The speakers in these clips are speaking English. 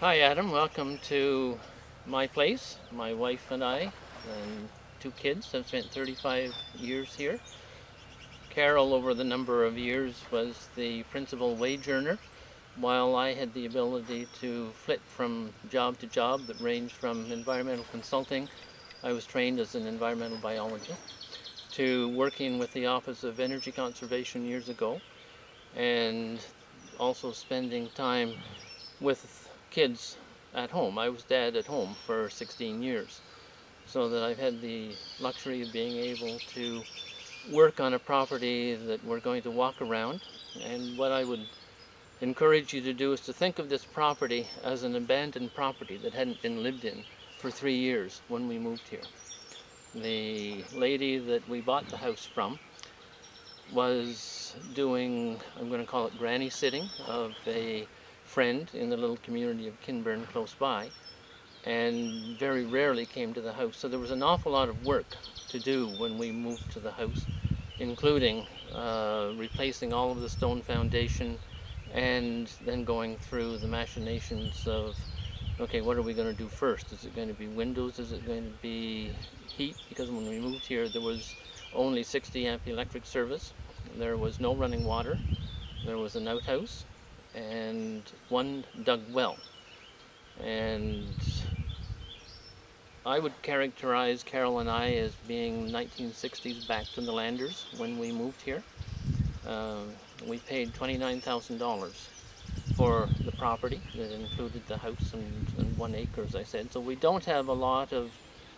Hi Adam, welcome to my place. My wife and I and two kids have spent 35 years here. Carol, over the number of years, was the principal wage earner, while I had the ability to flit from job to job that ranged from environmental consulting. I was trained as an environmental biologist, to working with the Office of Energy Conservation years ago, and also spending time with kids at home. I was dad at home for 16 years, so that I've had the luxury of being able to work on a property that we're going to walk around. And what I would encourage you to do is to think of this property as an abandoned property that hadn't been lived in for 3 years when we moved here. The lady that we bought the house from was doing, I'm going to call it granny sitting, of a friend in the little community of Kinburn close by, and very rarely came to the house. So there was an awful lot of work to do when we moved to the house, including replacing all of the stone foundation, and then going through the machinations of, okay, what are we going to do first? Is it going to be windows? Is it going to be heat? Because when we moved here, there was only 60 amp electric service. There was no running water. There was an outhouse and one dug well. And I would characterize Carol and I as being 1960s back to the landers when we moved here. We paid $29,000 for the property that included the house and 1 acre, as I said. So we don't have a lot of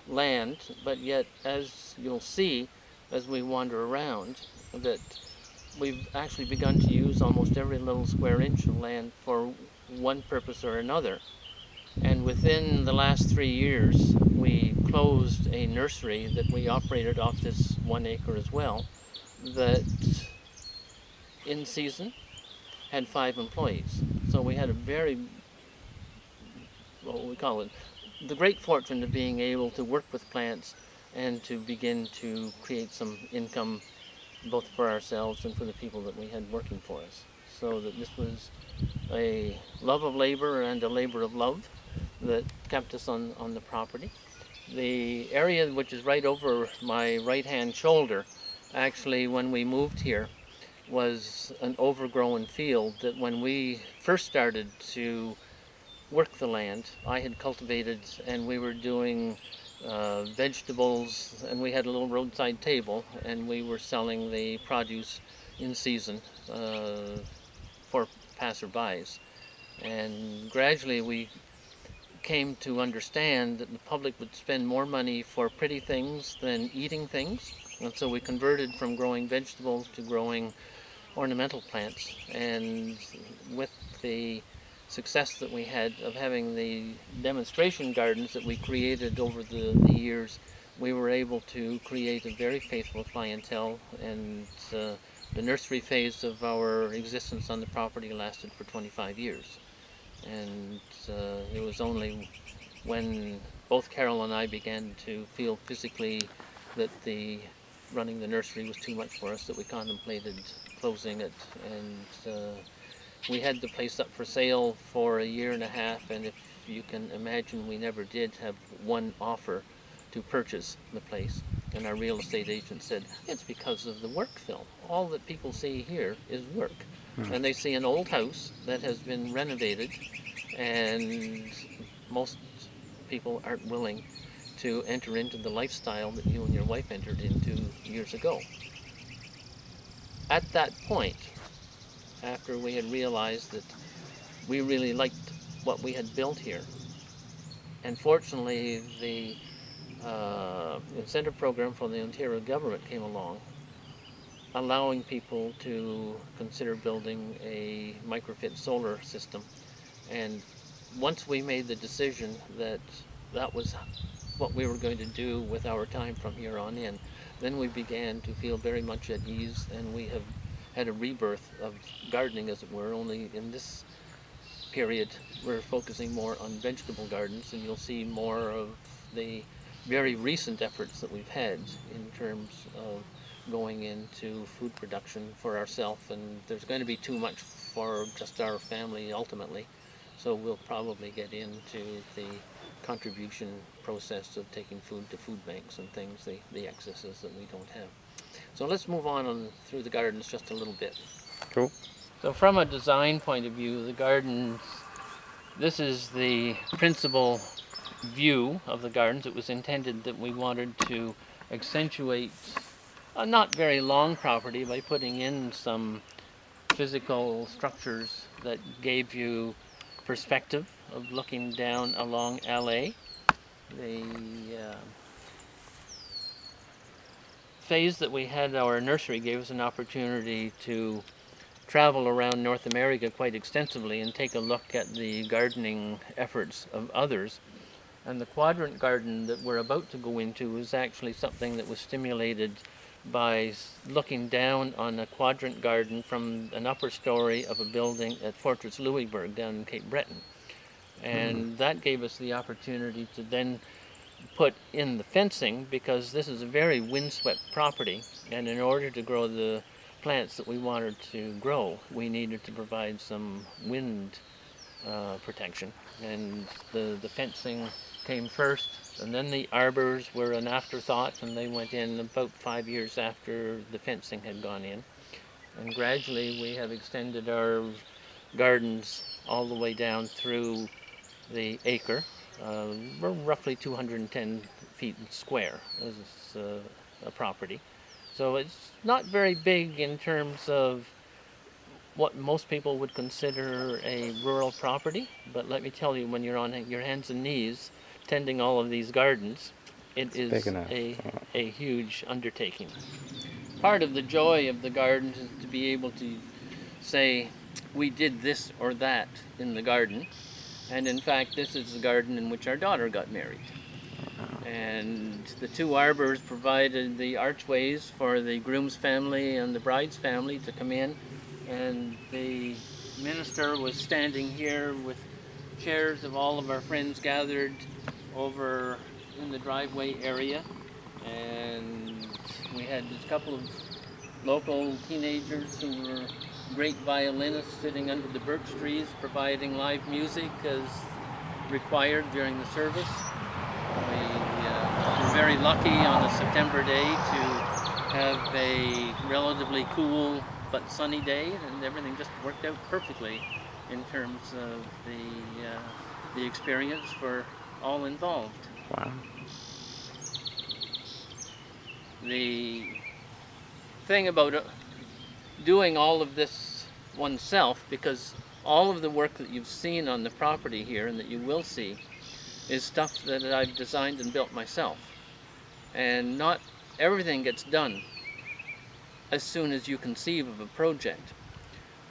land, but yet, as you'll see as we wander around, that we've actually begun to use almost every little square inch of land for one purpose or another. And within the last 3 years, we closed a nursery that we operated off this 1 acre as well, that in season had 5 employees. So we had a very, what we call it, the great fortune of being able to work with plants and to begin to create some income both for ourselves and for the people that we had working for us. So that this was a love of labor and a labor of love that kept us on the property. The area which is right over my right-hand shoulder, actually when we moved here, was an overgrown field that when we first started to work the land, I had cultivated, and we were doing vegetables, and we had a little roadside table, and we were selling the produce in season for passerbys. And gradually we came to understand that the public would spend more money for pretty things than eating things, and so we converted from growing vegetables to growing ornamental plants. And with the success that we had of having the demonstration gardens that we created over the years, we were able to create a very faithful clientele, and the nursery phase of our existence on the property lasted for 25 years. And it was only when both Carol and I began to feel physically that running the nursery was too much for us that we contemplated closing it. And we had the place up for sale for 1.5 years, and if you can imagine, we never did have one offer to purchase the place. And our real estate agent said, it's because of the work, Phil. All that people see here is work. And they see an old house that has been renovated, and most people aren't willing to enter into the lifestyle that you and your wife entered into years ago. At that point, after we had realized that we really liked what we had built here, and fortunately the incentive program from the Ontario government came along, allowing people to consider building a microfit solar system. And once we made the decision that that was what we were going to do with our time from here on in, then we began to feel very much at ease, and we have had a rebirth of gardening, as it were. Only in this period we're focusing more on vegetable gardens, and you'll see more of the very recent efforts that we've had in terms of going into food production for ourselves. And there's going to be too much for just our family ultimately, So we'll probably get into the contribution process of taking food to food banks and things, the excesses that we don't have. So let's move on through the gardens just a little bit. Cool. So from a design point of view, the gardens, this is the principal view of the gardens. It was intended that we wanted to accentuate a not very long property by putting in some physical structures that gave you perspective of looking down along LA. The phase that we had our nursery gave us an opportunity to travel around North America quite extensively and take a look at the gardening efforts of others. And the quadrant garden that we're about to go into is actually something that was stimulated by looking down on a quadrant garden from an upper story of a building at Fortress Louisbourg down in Cape Breton. And that gave us the opportunity to then put in the fencing, because this is a very windswept property, and in order to grow the plants that we wanted to grow, we needed to provide some wind protection. And the fencing came first, and then the arbors were an afterthought, and they went in about 5 years after the fencing had gone in. And gradually we have extended our gardens all the way down through the acre. We're roughly 210 feet square as a property. So it's not very big in terms of what most people would consider a rural property, but let me tell you, when you're on your hands and knees tending all of these gardens, it is a huge undertaking. Part of the joy of the gardens is to be able to say, we did this or that in the garden, and in fact this is the garden in which our daughter got married. And the two arbors provided the archways for the groom's family and the bride's family to come in, and the minister was standing here with chairs of all of our friends gathered over in the driveway area, and we had a couple of local teenagers who were great violinists sitting under the birch trees providing live music as required during the service. We were very lucky on a September day to have a relatively cool but sunny day, and everything just worked out perfectly in terms of the experience for all involved. Wow. The thing about doing all of this oneself, because all of the work that you've seen on the property here and that you will see is stuff that I've designed and built myself. And not everything gets done as soon as you conceive of a project,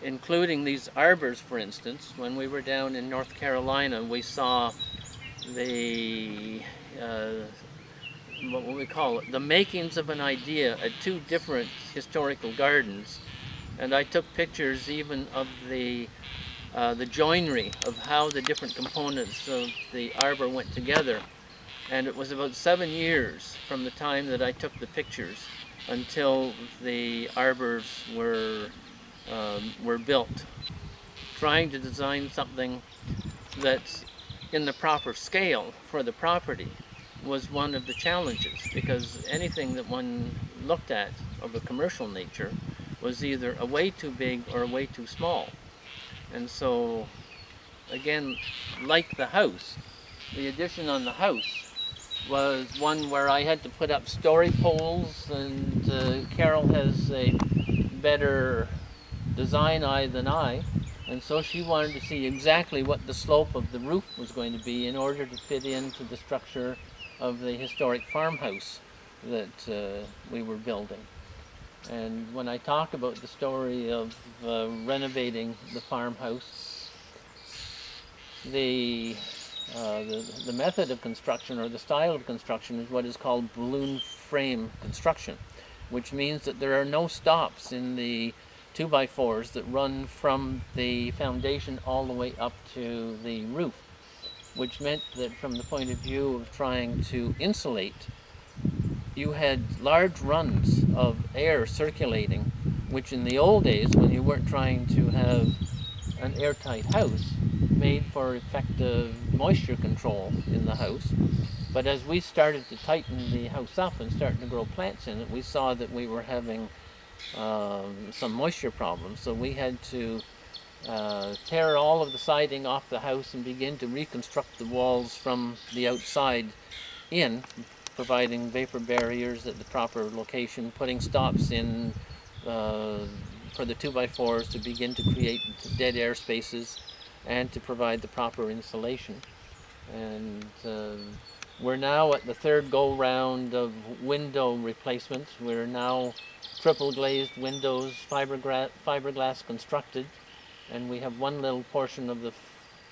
including these arbors, for instance. When we were down in North Carolina, we saw the what we call it, the makings of an idea at two different historical gardens, and I took pictures even of the joinery of how the different components of the arbor went together. And it was about 7 years from the time that I took the pictures until the arbors were built. Trying to design something that's in the proper scale for the property was one of the challenges, because anything that one looked at of a commercial nature was either a way too big or a way too small. And so, again, like the house, the addition on the house was one where I had to put up story poles, and Carol has a better design eye than I, and so she wanted to see exactly what the slope of the roof was going to be in order to fit into the structure of the historic farmhouse that we were building. And when I talk about the story of renovating the farmhouse, the method of construction, or the style of construction, is what is called balloon frame construction, which means that there are no stops in the 2x4s that run from the foundation all the way up to the roof, which meant that from the point of view of trying to insulate, you had large runs of air circulating, which in the old days, when you weren't trying to have an airtight house made for effective moisture control in the house. But as we started to tighten the house up and starting to grow plants in it, we saw that we were having some moisture problems. So we had to tear all of the siding off the house and begin to reconstruct the walls from the outside in, providing vapor barriers at the proper location, putting stops in for the 2x4s to begin to create dead air spaces and to provide the proper insulation. And we're now at the third go-round of window replacement. We're now triple glazed windows, fiberglass constructed, and we have one little portion of the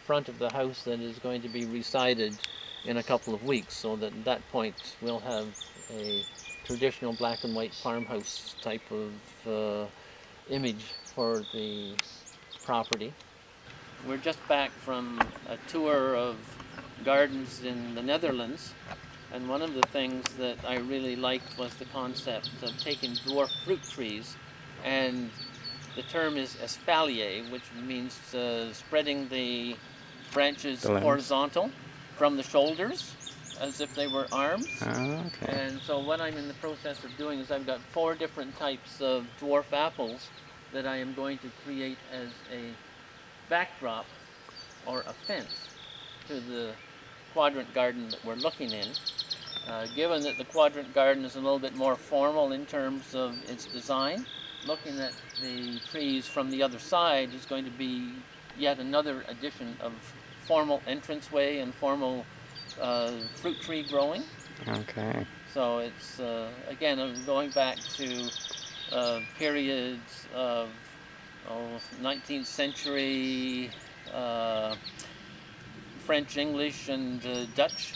front of the house that is going to be resided in a couple of weeks, so that at that point we'll have a traditional black and white farmhouse type of image for the property. We're just back from a tour of gardens in the Netherlands, and one of the things that I really liked was the concept of taking dwarf fruit trees, and the term is espalier, which means spreading the branches horizontal from the shoulders as if they were arms. Oh, okay. And so what I'm in the process of doing is I've got 4 different types of dwarf apples that I am going to create as a backdrop or a fence to the quadrant garden that we're looking in. Given that the quadrant garden is a little bit more formal in terms of its design, looking at the trees from the other side is going to be yet another addition of formal entranceway and formal fruit tree growing. Okay. So it's, again, going back to periods of 19th century French, English, and Dutch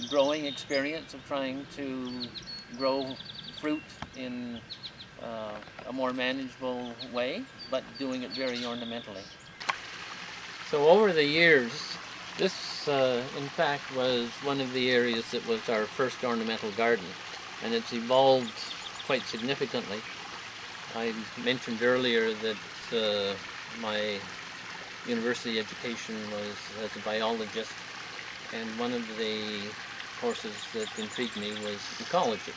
growing experience of trying to grow fruit in a more manageable way, but doing it very ornamentally. So over the years, this in fact was one of the areas that was our first ornamental garden, and it's evolved quite significantly. I mentioned earlier that my university education was as a biologist, and one of the courses that intrigued me was ecology,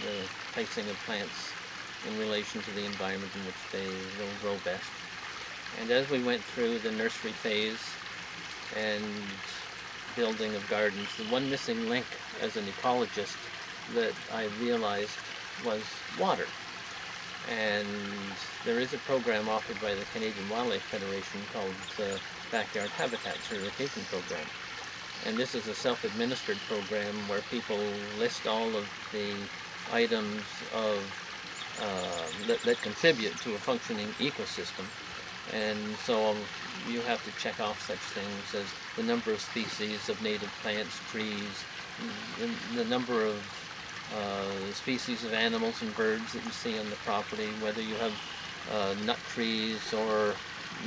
the placing of plants in relation to the environment in which they will grow best. And as we went through the nursery phase and building of gardens, the one missing link as an ecologist that I realized was water. And there is a program offered by the Canadian Wildlife Federation called the Backyard Habitat Certification Program. And this is a self-administered program where people list all of the items of that contribute to a functioning ecosystem. And so you have to check off such things as the number of species of native plants, trees, the number of species of animals and birds that you see on the property, whether you have nut trees or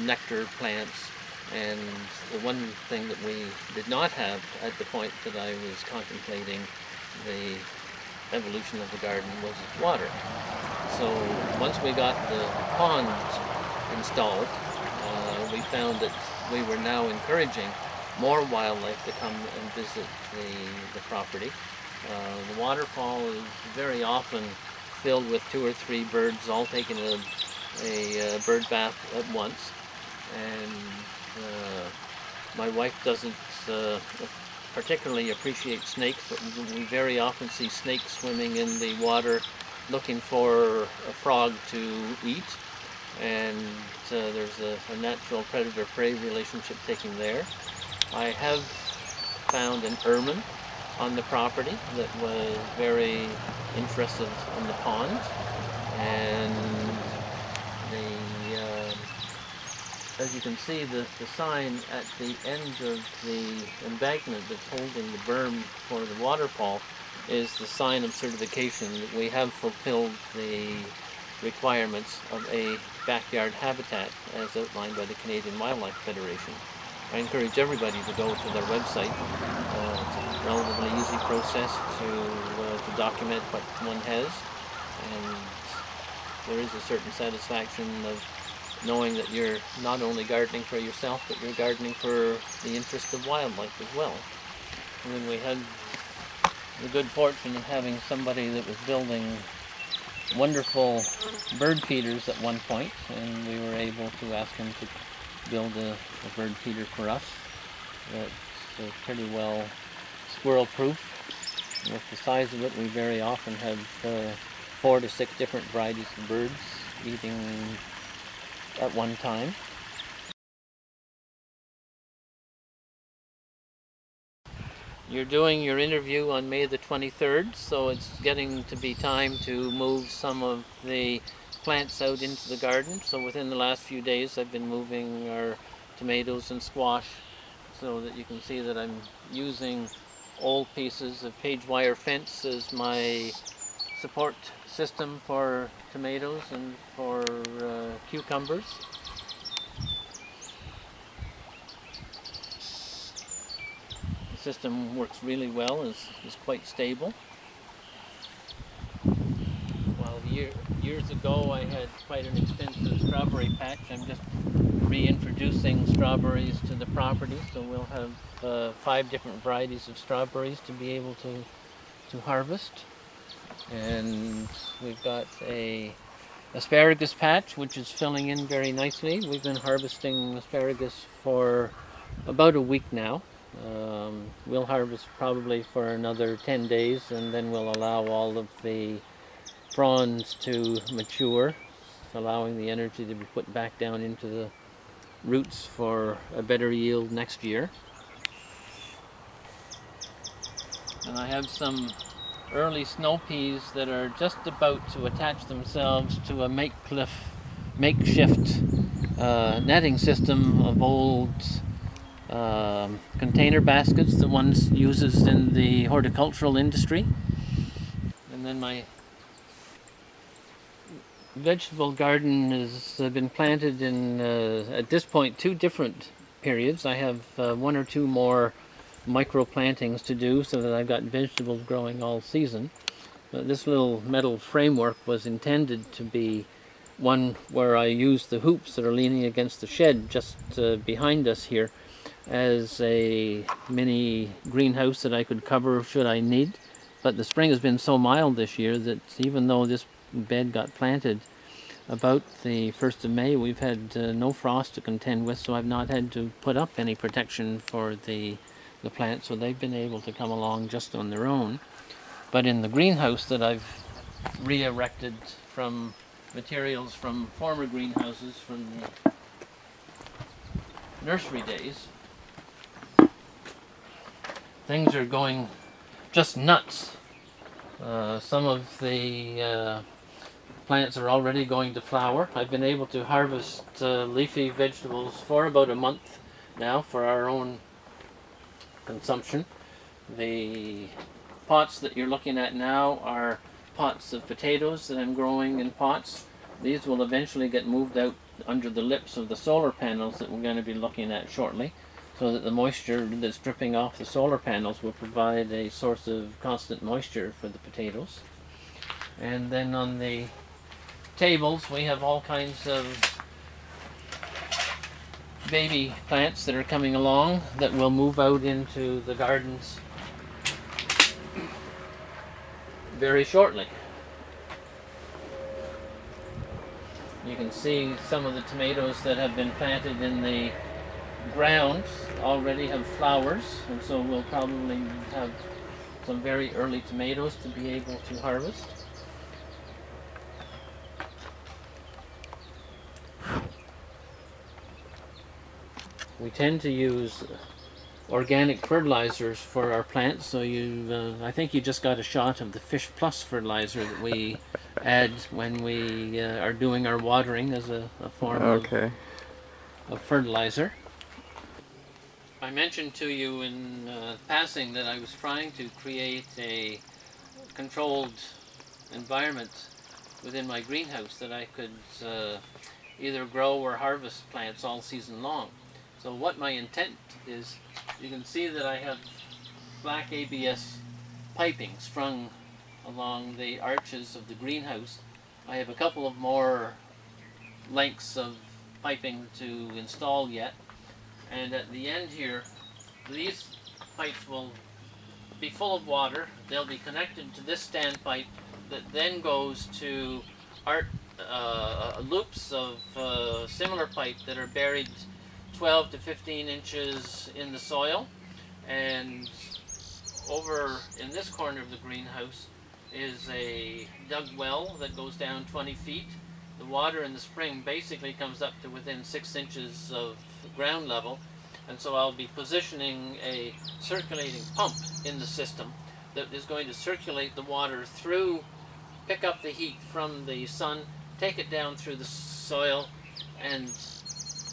nectar plants. And the one thing that we did not have at the point that I was contemplating the evolution of the garden was water. So once we got the ponds installed, we found that we were now encouraging more wildlife to come and visit the property. The waterfall is very often filled with 2 or 3 birds all taking a bird bath at once. And my wife doesn't particularly appreciate snakes, but we very often see snakes swimming in the water looking for a frog to eat. And there's a natural predator-prey relationship taking there. I have found an ermine on the property that was very interested in the pond, and as you can see, the sign at the end of the embankment that's holding the berm for the waterfall is the sign of certification that we have fulfilled the requirements of a backyard habitat as outlined by the Canadian Wildlife Federation. I encourage everybody to go to their website. It's a relatively easy process to document what one has, and there is a certain satisfaction of knowing that you're not only gardening for yourself, but you're gardening for the interest of wildlife as well. And then we had the good fortune of having somebody that was building wonderful bird feeders at one point, and we were able to ask him to build a bird feeder for us that's pretty well squirrel proof. With the size of it, we very often have 4 to 6 different varieties of birds eating at one time. You're doing your interview on May the 23rd, so it's getting to be time to move some of the plants out into the garden. So within the last few days I've been moving our tomatoes and squash, so that you can see that I'm using old pieces of page wire fence as my support system for tomatoes and for cucumbers. The system works really well, is quite stable. While years ago I had quite an extensive strawberry patch, I'm just reintroducing strawberries to the property, so we'll have 5 different varieties of strawberries to be able to harvest. And we've got a asparagus patch which is filling in very nicely. We've been harvesting asparagus for about a week now. We'll harvest probably for another 10 days, and then we'll allow all of the fronds to mature, allowing the energy to be put back down into the roots for a better yield next year. And I have some early snow peas that are just about to attach themselves to a makeshift netting system of old container baskets that one uses in the horticultural industry. And then my vegetable garden has been planted in, at this point, 2 different periods. I have 1 or 2 more micro plantings to do, so that I've got vegetables growing all season. But this little metal framework was intended to be one where I use the hoops that are leaning against the shed just behind us here as a mini greenhouse that I could cover should I need. But the spring has been so mild this year that even though this bed got planted about the 1st of May, we've had no frost to contend with, so I've not had to put up any protection for the plants, so they've been able to come along just on their own. But in the greenhouse that I've re-erected from materials from former greenhouses from the nursery days, things are going just nuts. Some of the plants are already going to flower. I've been able to harvest leafy vegetables for about a month now for our own consumption. The pots that you're looking at now are pots of potatoes that I'm growing in pots. These will eventually get moved out under the lips of the solar panels that we're going to be looking at shortly, so that the moisture that's dripping off the solar panels will provide a source of constant moisture for the potatoes. And then on the tables we have all kinds of baby plants that are coming along that will move out into the gardens very shortly. You can see some of the tomatoes that have been planted in the ground already have flowers, and so we'll probably have some very early tomatoes to be able to harvest. We tend to use organic fertilizers for our plants, so I think you just got a shot of the Fish Plus fertilizer that we add when we are doing our watering as a form of fertilizer. I mentioned to you in passing that I was trying to create a controlled environment within my greenhouse that I could either grow or harvest plants all season long. So what my intent is, you can see that I have black ABS piping strung along the arches of the greenhouse. I have a couple of more lengths of piping to install yet. And at the end here, these pipes will be full of water. They'll be connected to this standpipe that then goes to loops of similar pipe that are buried 12 to 15 inches in the soil. And over in this corner of the greenhouse is a dug well that goes down 20 feet. The water in the spring basically comes up to within 6 inches of ground level, and so I'll be positioning a circulating pump in the system that is going to circulate the water through, pick up the heat from the sun, take it down through the soil, and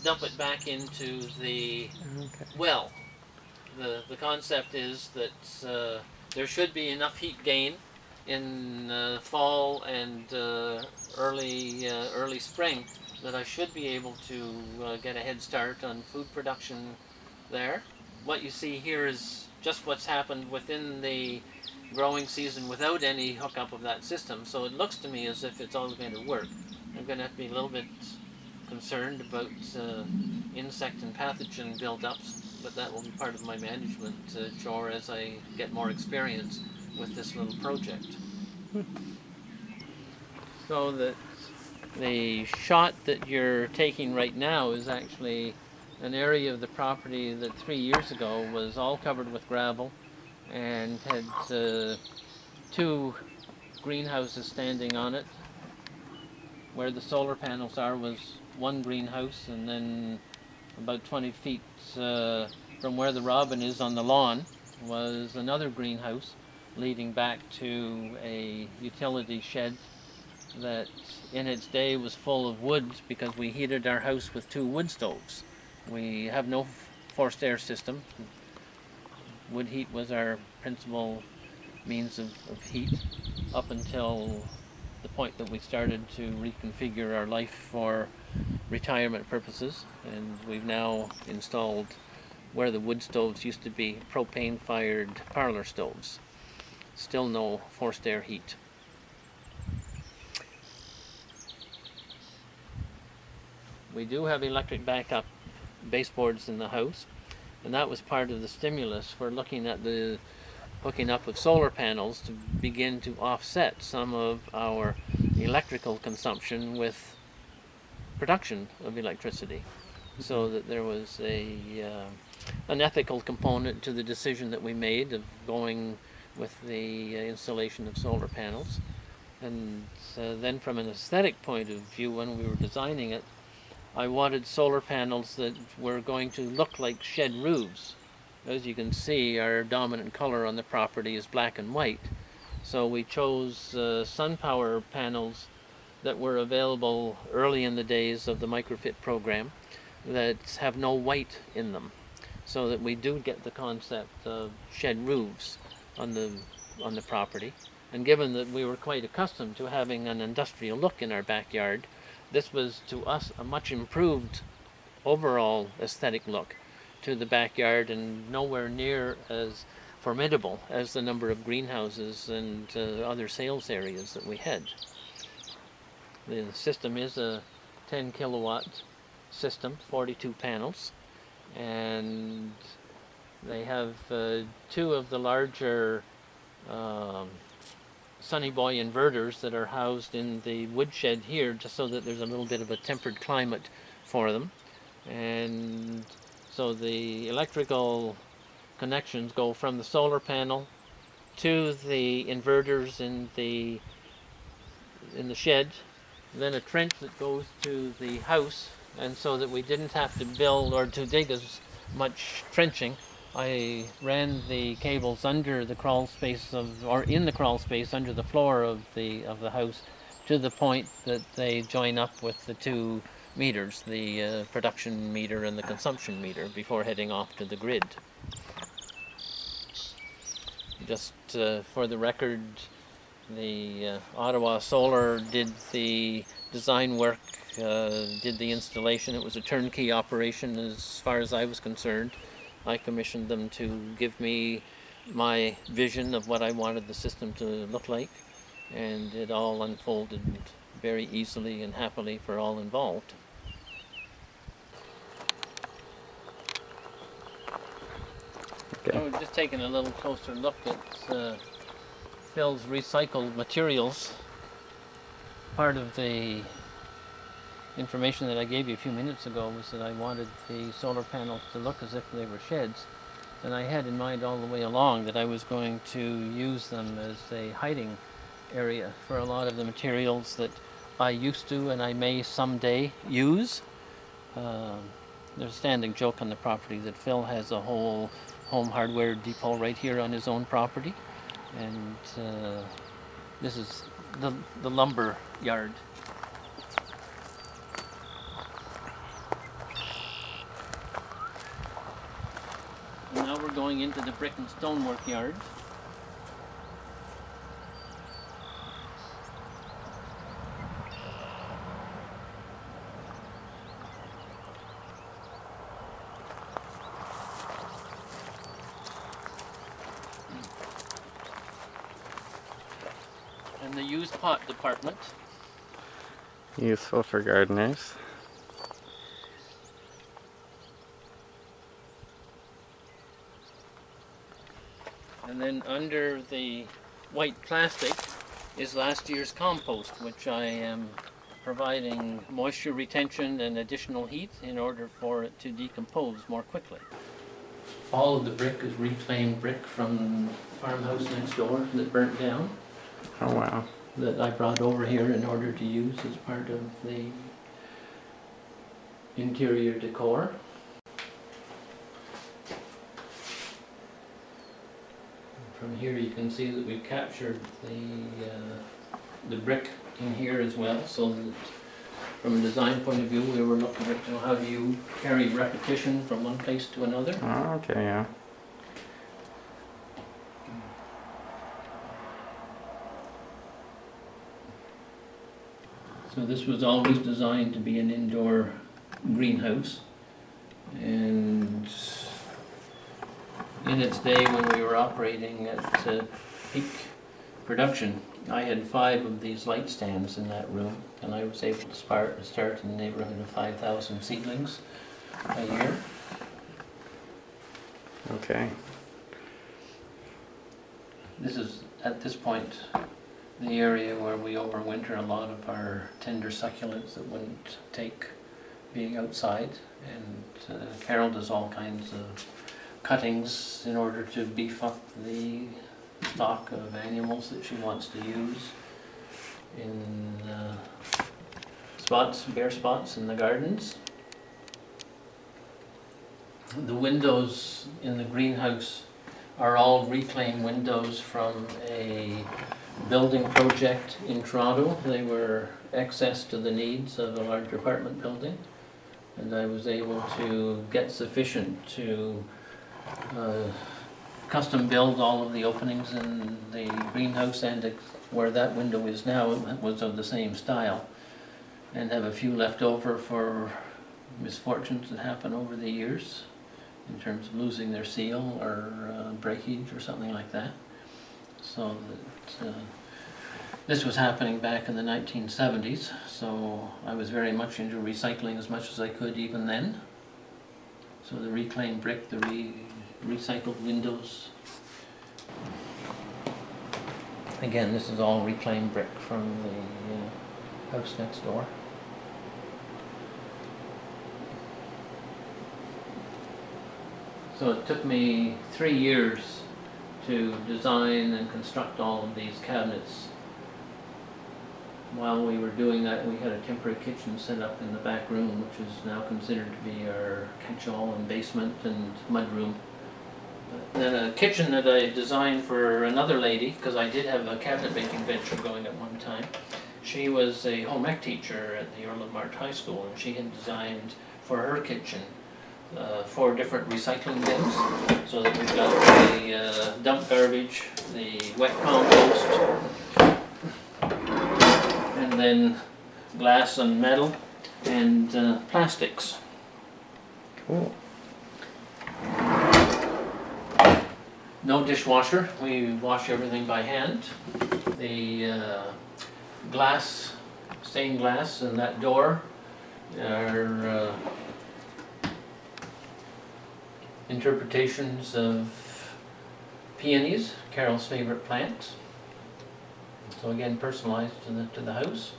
dump it back into the well. The concept is that there should be enough heat gain in fall and early spring that I should be able to get a head start on food production there. What you see here is just what's happened within the growing season without any hookup of that system, so it looks to me as if it's all going to work. I'm going to have to be a little bit concerned about insect and pathogen build-ups, but that will be part of my management chore as I get more experience with this little project. So that the shot that you're taking right now is actually an area of the property that 3 years ago was all covered with gravel and had 2 greenhouses standing on it. Where the solar panels are was one greenhouse, and then about 20 feet from where the robin is on the lawn was another greenhouse leading back to a utility shed that in its day was full of wood because we heated our house with 2 wood stoves. We have no forced air system. Wood heat was our principal means of heat up until the point that we started to reconfigure our life for retirement purposes, and we've now installed where the wood stoves used to be propane-fired parlor stoves. Still no forced air heat. We do have electric backup baseboards in the house, and that was part of the stimulus for looking at the hooking up of solar panels to begin to offset some of our electrical consumption with production of electricity, so that there was an ethical component to the decision that we made of going with the installation of solar panels. And then from an aesthetic point of view, when we were designing it, I wanted solar panels that were going to look like shed roofs. As you can see, our dominant color on the property is black and white. So we chose sun power panels that were available early in the days of the microfit program that have no white in them, so that we do get the concept of shed roofs on the property. And given that we were quite accustomed to having an industrial look in our backyard, this was to us a much improved overall aesthetic look to the backyard, and nowhere near as formidable as the number of greenhouses and other sales areas that we had. The system is a 10 kilowatt system, 42 panels, and they have 2 of the larger Sunny Boy inverters that are housed in the woodshed here, just so that there's a little bit of a tempered climate for them. And so the electrical connections go from the solar panel to the inverters in the shed, then a trench that goes to the house, and so that we didn't have to build or to dig as much trenching, I ran the cables under the crawl space or in the crawl space under the floor of the house, to the point that they join up with the 2 meters, the production meter and the consumption meter, before heading off to the grid. Just for the record, the Ottawa Solar did the design work, did the installation. It was a turnkey operation as far as I was concerned. I commissioned them to give me my vision of what I wanted the system to look like, and it all unfolded very easily and happily for all involved. just taking a little closer look at Phil's recycled materials. Part of the information that I gave you a few minutes ago was that I wanted the solar panels to look as if they were sheds. And I had in mind all the way along that I was going to use them as a hiding area for a lot of the materials that I used to and I may someday use. There's a standing joke on the property that Phil has a whole home hardware depot right here on his own property, and this is the lumber yard. And now we're going into the brick and stonework yard. And the used pot department. Useful for gardeners. And then under the white plastic is last year's compost, which I am providing moisture retention and additional heat in order for it to decompose more quickly. All of the brick is reclaimed brick from the farmhouse next door that burnt down. Oh wow. That I brought over here in order to use as part of the interior decor. From here you can see that we've captured the brick in here as well, so that from a design point of view we were looking at how do you carry repetition from one place to another. Oh, okay, yeah. So this was always designed to be an indoor greenhouse, and in its day when we were operating at peak production, I had 5 of these light stands in that room, and I was able to start in the neighborhood of 5,000 seedlings a year. Okay. This is, at this point, the area where we overwinter a lot of our tender succulents that wouldn't take being outside, and Carol does all kinds of cuttings in order to beef up the stock of animals that she wants to use in bare spots in the gardens. The windows in the greenhouse are all reclaimed windows from a building project in Toronto. They were excess to the needs of a large apartment building, and I was able to get sufficient to custom build all of the openings in the greenhouse, and where that window is now it was of the same style, and have a few left over for misfortunes that happen over the years in terms of losing their seal or breakage or something like that. So that this was happening back in the 1970s, so I was very much into recycling as much as I could even then. So the reclaimed brick, the recycled windows. Again, this is all reclaimed brick from the house next door. So it took me 3 years to design and construct all of these cabinets. While we were doing that, we had a temporary kitchen set up in the back room, which is now considered to be our catch-all and basement and mud room. Then a kitchen that I designed for another lady, because I did have a cabinet making venture going at one time. She was a home ec teacher at the Earl of March High School, and she had designed for her kitchen 4 different recycling bins, so that we've got the dump garbage, the wet compost, and then glass and metal and plastics. Cool. No dishwasher. We wash everything by hand. The glass, stained glass in that door are interpretations of Peonies, Carol's favorite plant. So again, personalized to the house.